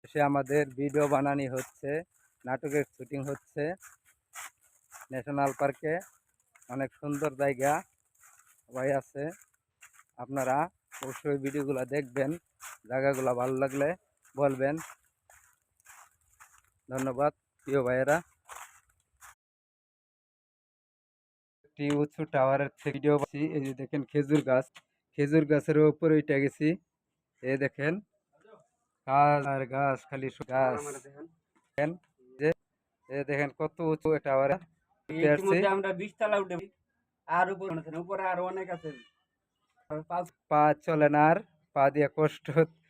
সে আমাদের ভিডিও বানানি হচ্ছে, নাটকের শুটিং হচ্ছে ন্যাশনাল পার্কে। অনেক সুন্দর জায়গা সবাই আছে, আপনারা অবশ্যই ভিডিওগুলো দেখবেন, জায়গাগুলো ভালো লাগলে বলবেন। ধন্যবাদ প্রিয় ভাইয়েরা। একটি উঁচু টাওয়ারের থেকে ভিডিও পাচ্ছি। এই যে দেখেন খেজুর গাছ, খেজুর গাছের উপরে উঠে গেছি। এই দেখেন গাছ আর গাছ, খালি গাছ। দেখেন যে দেখেন কত উঁচু টাওয়ারে ইতিমধ্যে আমরা 20 তলা উঠে আর উপরে আরো অনেক আছে। পা চলে না, আর পা দিয়ে কষ্ট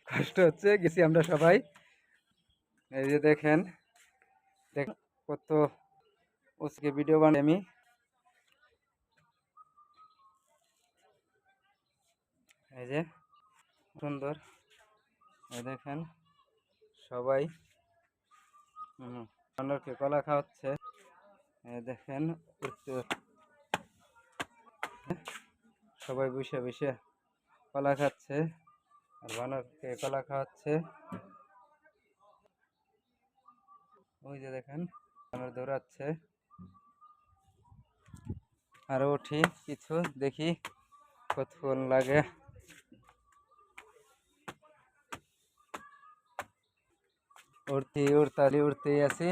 কষ্ট হচ্ছে, গেছি আমরা সবাই। এই যে দেখেন দেখেন কত উঁচুকে ভিডিও বানাই আমি। এই যে সুন্দর, এই দেখেন সবাই বানরকে কলা খাওয়াচ্ছে। এই দেখেন সবাই বসে বসে কলা খাচ্ছে, আর বানরকে কলা খাওয়াচ্ছে। ওই যে দেখেন বানর দৌড়াচ্ছে। আরো উঠি কিছু দেখি কতক্ষণ লাগে। উড়তেই আছি,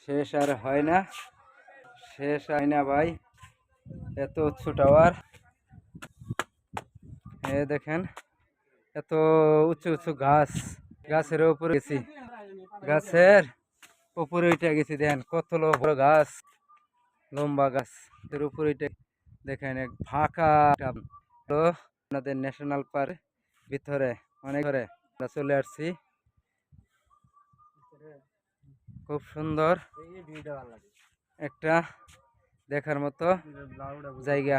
শেষ আর হয় না, শেষ হয় না ভাই, এত উঁচু টাওয়ার। এ দেখেন এত উঁচু উঁচু গাছ, গাছের উপরে গেছি, গাছের উপরে উঠে গেছি। দেখেন কত বড় গাছ, লম্বা গাছ, এর উপরে উঠে দেখেন এক ফাঁকা তো আপনাদের ন্যাশনাল পার্ক ভিতরে অনেক ঘরে চলে আসছি। খুব সুন্দর একটা দেখার মতো জায়গা।